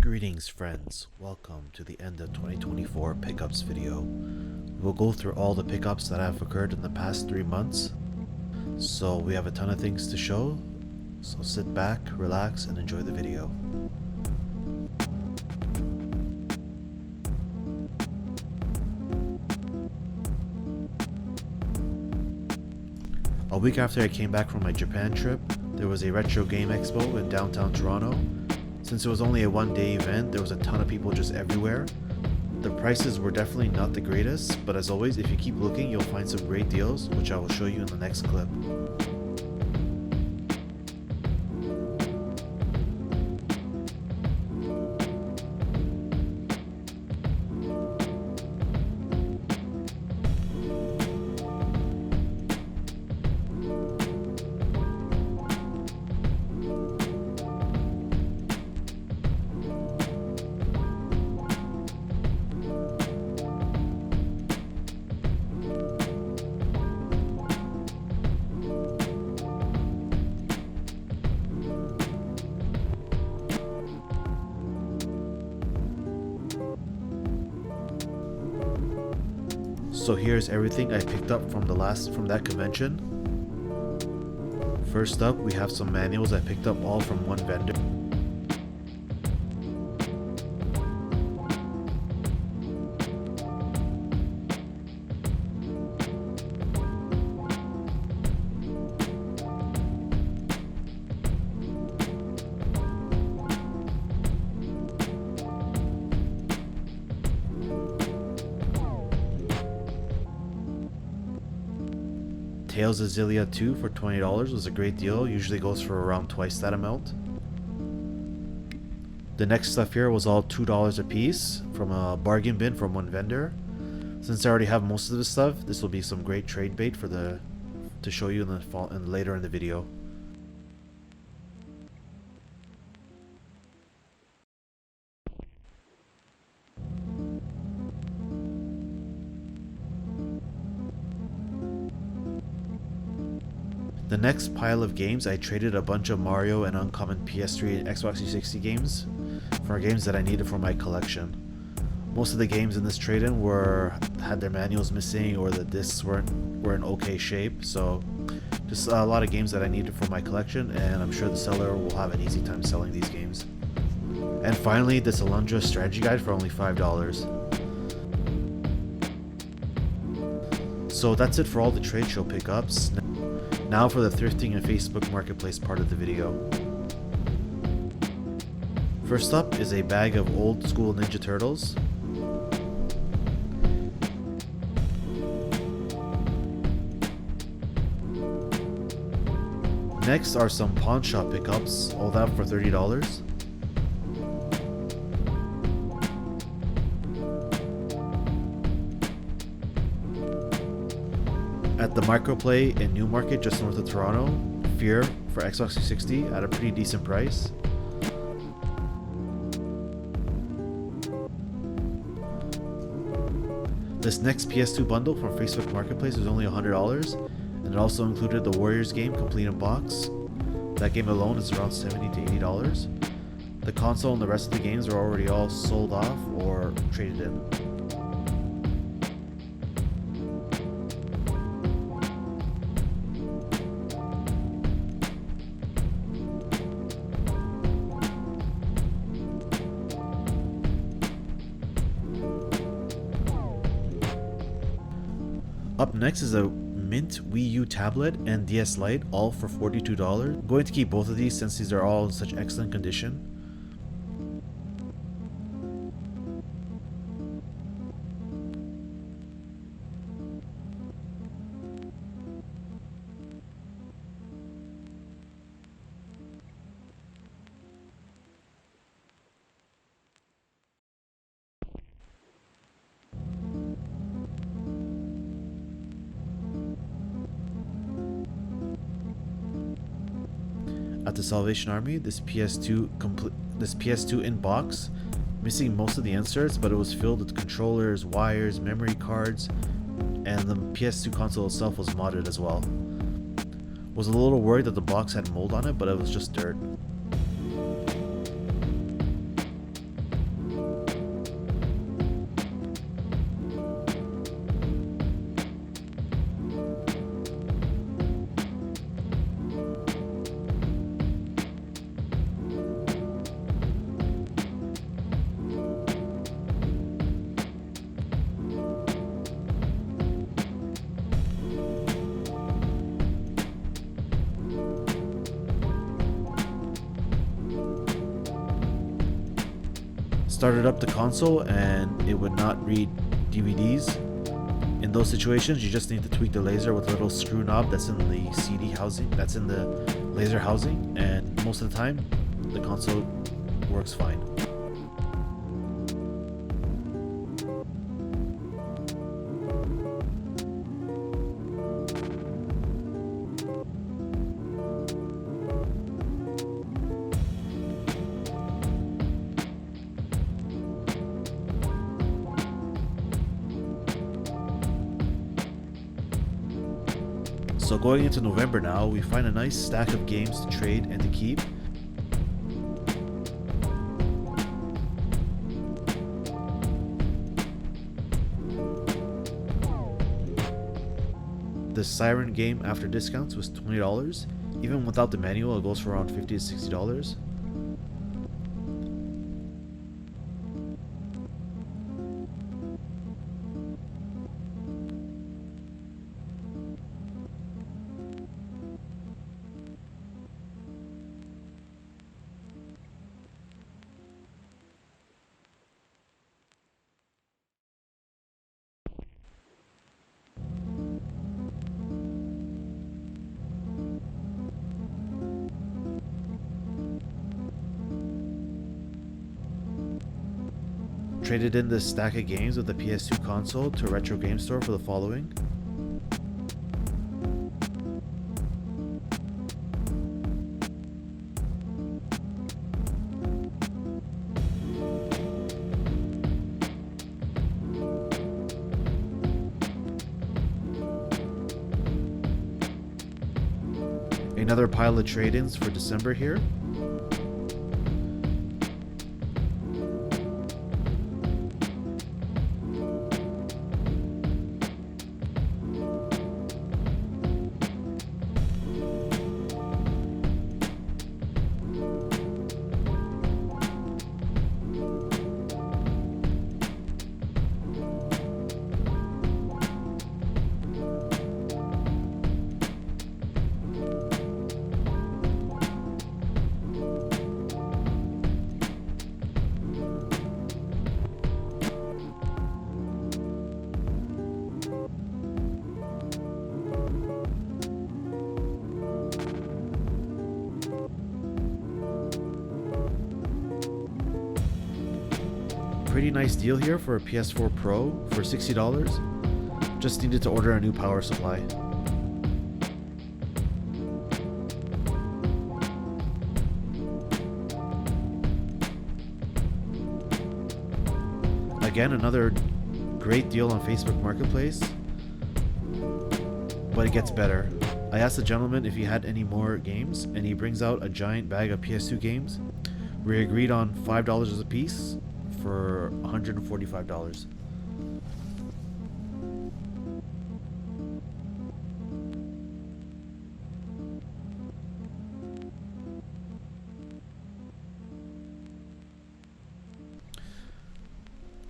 Greetings friends, welcome to the end of 2024 pickups video. We'll go through all the pickups that have occurred in the past 3 months. So we have a ton of things to show, so sit back, relax, and enjoy the video. A week after I came back from my Japan trip, there was a retro game expo in downtown Toronto. Since it was only a one-day event, there was a ton of people just everywhere. The prices were definitely not the greatest, but as always, if you keep looking, you'll find some great deals, which I will show you in the next clip. So here's everything I picked up from that convention. First up, we have some manuals I picked up all from one vendor. Tales of Xillia 2 for $20 was a great deal, usually goes for around twice that amount. The next stuff here was all $2 a piece from a bargain bin from one vendor. Since I already have most of this stuff, this will be some great trade bait to show you later in the video. The next pile of games, I traded a bunch of Mario and uncommon PS3 and Xbox 360 games for games that I needed for my collection. Most of the games in this trade-in had their manuals missing or the discs were in okay shape, so just a lot of games that I needed for my collection, and I'm sure the seller will have an easy time selling these games. And finally, this Alundra strategy guide for only $5. So that's it for all the trade show pickups. Now for the thrifting and Facebook Marketplace part of the video. First up is a bag of old school Ninja Turtles. Next are some pawn shop pickups, all that for $30. At the Microplay in Newmarket just north of Toronto, Fear for Xbox 360 at a pretty decent price. This next PS2 bundle from Facebook Marketplace was only $100, and it also included the Warriors game complete in box. That game alone is around $70 to $80. The console and the rest of the games are already all sold off or traded in. Up next is a Mint Wii U tablet and DS Lite, all for $42. I'm going to keep both of these since these are all in such excellent condition. At the Salvation Army, this PS2 in box, missing most of the inserts, but it was filled with controllers, wires, memory cards, and the PS2 console itself was modded as well. Was a little worried that the box had mold on it, but it was just dirt. started up the console and it would not read DVDs. In those situations, you just need to tweak the laser with a little screw knob that's in the CD housing, that's in the laser housing, and most of the time, the console works fine. So going into November now, we find a nice stack of games to trade and to keep. The Siren game after discounts was $20. Even without the manual, it goes for around $50 to $60. Traded in this stack of games with the PS2 console to Retro Game Store for the following. Another pile of trade-ins for December here. Pretty nice deal here for a PS4 Pro for $60. Just needed to order a new power supply. Again, another great deal on Facebook Marketplace, but it gets better. I asked the gentleman if he had any more games, and he brings out a giant bag of PS2 games. We agreed on $5 a piece for $145.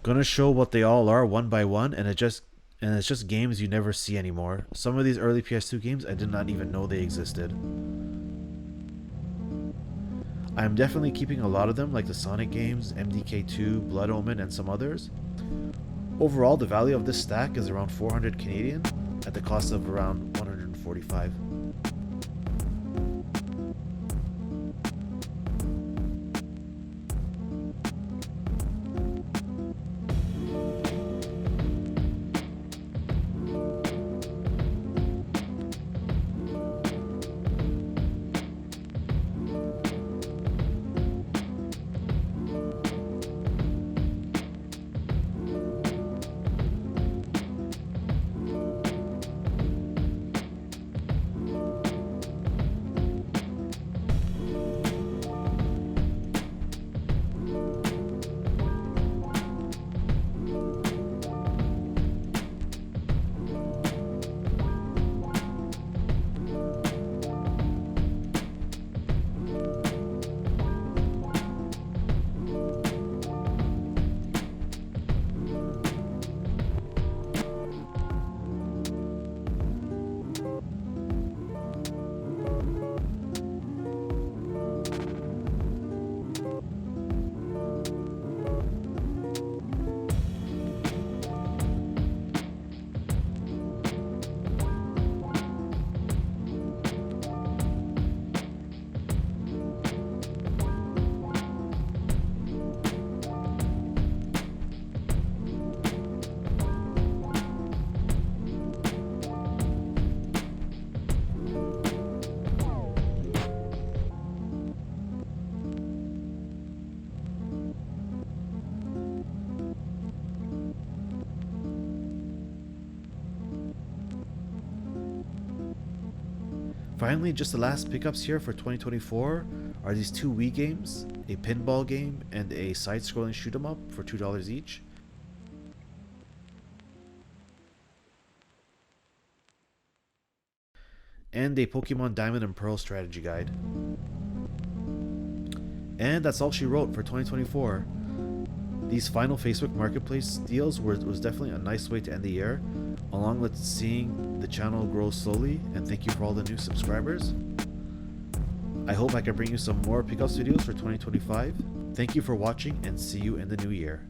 Gonna show what they all are one by one, and it's just games you never see anymore. Some of these early PS2 games I did not even know they existed. I'm definitely keeping a lot of them, like the Sonic games, MDK2, Blood Omen, and some others. Overall, the value of this stack is around 400 Canadian at the cost of around 145. Finally, just the last pickups here for 2024 are these two Wii games, a pinball game and a side-scrolling shoot 'em up for $2 each. And a Pokemon Diamond and Pearl strategy guide. And that's all she wrote for 2024. These final Facebook Marketplace deals was definitely a nice way to end the year, along with seeing the channel grow slowly, and thank you for all the new subscribers. I hope I can bring you some more pickups videos for 2025. Thank you for watching and see you in the new year.